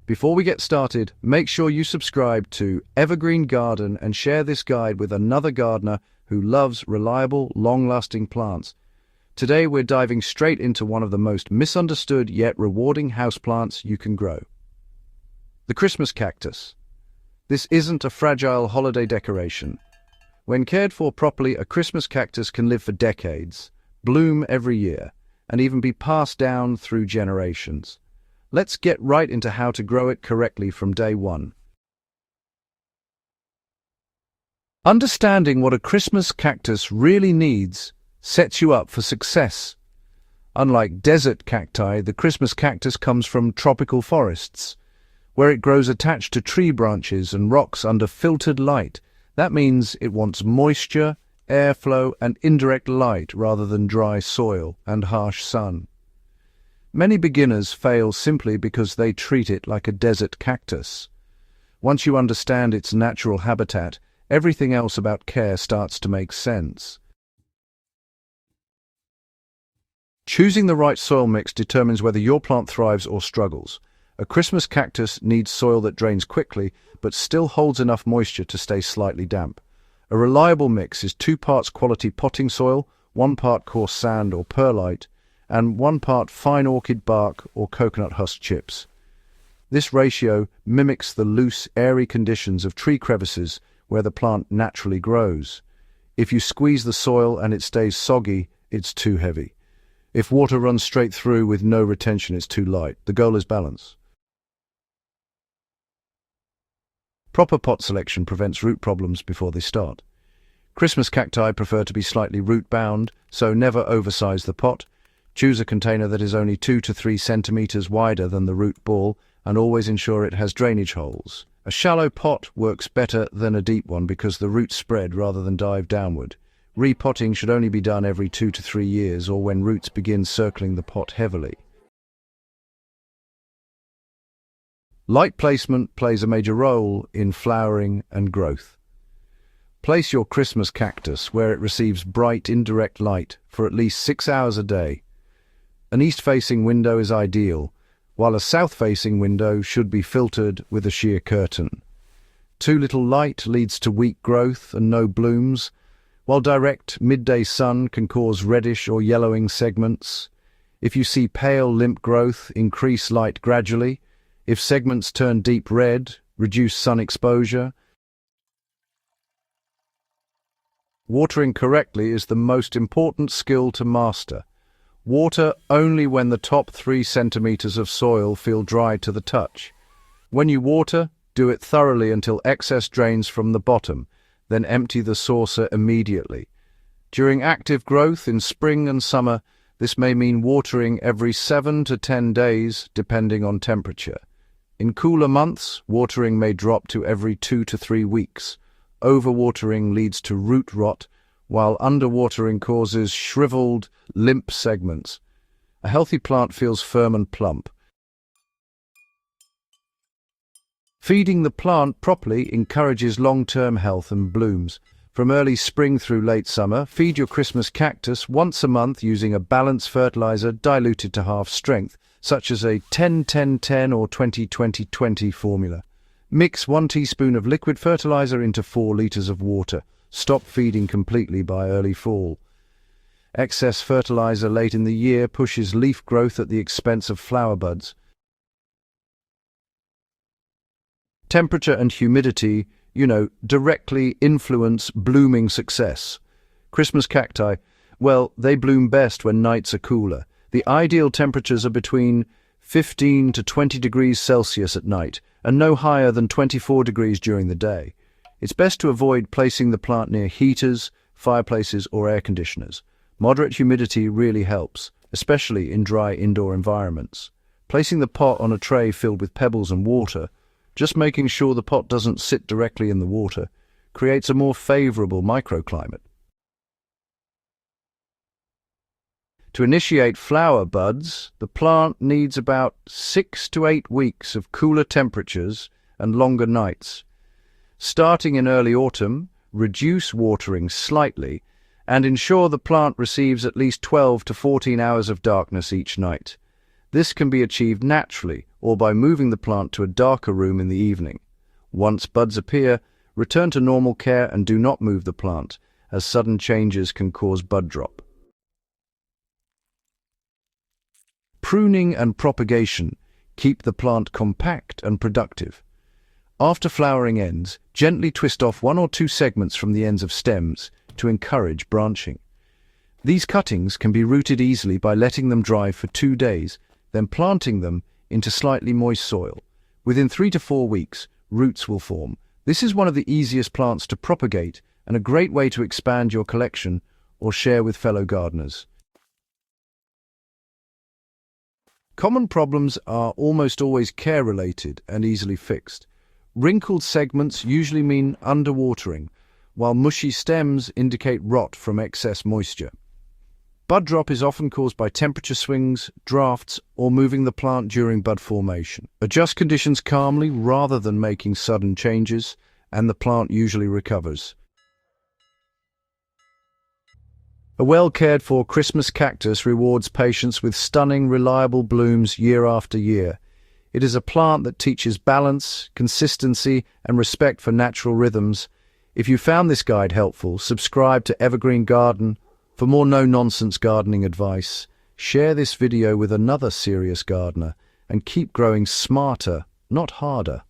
Before we get started, make sure you subscribe to Evergreen Garden and share this guide with another gardener who loves reliable, long-lasting plants. Today we're diving straight into one of the most misunderstood yet rewarding houseplants you can grow. The Christmas cactus. This isn't a fragile holiday decoration. When cared for properly, a Christmas cactus can live for decades, bloom every year, and even be passed down through generations. Let's get right into how to grow it correctly from day one. Understanding what a Christmas cactus really needs sets you up for success. Unlike desert cacti, the Christmas cactus comes from tropical forests, where it grows attached to tree branches and rocks under filtered light. That means it wants moisture, airflow, and indirect light rather than dry soil and harsh sun. Many beginners fail simply because they treat it like a desert cactus. Once you understand its natural habitat, everything else about care starts to make sense. Choosing the right soil mix determines whether your plant thrives or struggles. A Christmas cactus needs soil that drains quickly but still holds enough moisture to stay slightly damp. A reliable mix is 2 parts quality potting soil, 1 part coarse sand or perlite, and 1 part fine orchid bark or coconut husk chips. This ratio mimics the loose, airy conditions of tree crevices where the plant naturally grows. If you squeeze the soil and it stays soggy, it's too heavy. If water runs straight through with no retention, it's too light. The goal is balance. Proper pot selection prevents root problems before they start. Christmas cacti prefer to be slightly root-bound, so never oversize the pot. Choose a container that is only 2 to 3 centimeters wider than the root ball and always ensure it has drainage holes. A shallow pot works better than a deep one because the roots spread rather than dive downward. Repotting should only be done every 2 to 3 years or when roots begin circling the pot heavily. Light placement plays a major role in flowering and growth. Place your Christmas cactus where it receives bright indirect light for at least 6 hours a day. An east-facing window is ideal, while a south-facing window should be filtered with a sheer curtain. Too little light leads to weak growth and no blooms, while direct midday sun can cause reddish or yellowing segments. If you see pale, limp growth, increase light gradually. If segments turn deep red, reduce sun exposure. Watering correctly is the most important skill to master. Water only when the top 3 centimeters of soil feel dry to the touch. When you water, do it thoroughly until excess drains from the bottom, then empty the saucer immediately. During active growth in spring and summer, this may mean watering every 7 to 10 days, depending on temperature. In cooler months, watering may drop to every 2 to 3 weeks. Overwatering leads to root rot, while underwatering causes shriveled, limp segments. A healthy plant feels firm and plump. Feeding the plant properly encourages long-term health and blooms. From early spring through late summer, feed your Christmas cactus once a month using a balanced fertilizer diluted to half strength, such as a 10-10-10 or 20-20-20 formula. Mix 1 teaspoon of liquid fertilizer into 4 liters of water. Stop feeding completely by early fall. Excess fertilizer late in the year pushes leaf growth at the expense of flower buds. Temperature and humidity, directly influence blooming success. Christmas cacti, well, they bloom best when nights are cooler. The ideal temperatures are between 15 to 20 degrees Celsius at night and no higher than 24 degrees during the day. It's best to avoid placing the plant near heaters, fireplaces, or air conditioners. Moderate humidity really helps, especially in dry indoor environments. Placing the pot on a tray filled with pebbles and water, just making sure the pot doesn't sit directly in the water, creates a more favorable microclimate. To initiate flower buds, the plant needs about 6 to 8 weeks of cooler temperatures and longer nights. Starting in early autumn, reduce watering slightly and ensure the plant receives at least 12 to 14 hours of darkness each night. This can be achieved naturally or by moving the plant to a darker room in the evening. Once buds appear, return to normal care and do not move the plant, as sudden changes can cause bud drop. Pruning and propagation keep the plant compact and productive. After flowering ends, gently twist off 1 or 2 segments from the ends of stems to encourage branching. These cuttings can be rooted easily by letting them dry for 2 days, then planting them into slightly moist soil. Within 3 to 4 weeks, roots will form. This is one of the easiest plants to propagate and a great way to expand your collection or share with fellow gardeners. Common problems are almost always care-related and easily fixed. Wrinkled segments usually mean underwatering, while mushy stems indicate rot from excess moisture. Bud drop is often caused by temperature swings, drafts, or moving the plant during bud formation. Adjust conditions calmly rather than making sudden changes, and the plant usually recovers. A well-cared-for Christmas cactus rewards patience with stunning, reliable blooms year after year. It is a plant that teaches balance, consistency, and respect for natural rhythms. If you found this guide helpful, subscribe to Evergreen Garden for more no-nonsense gardening advice. Share this video with another serious gardener, and keep growing smarter, not harder.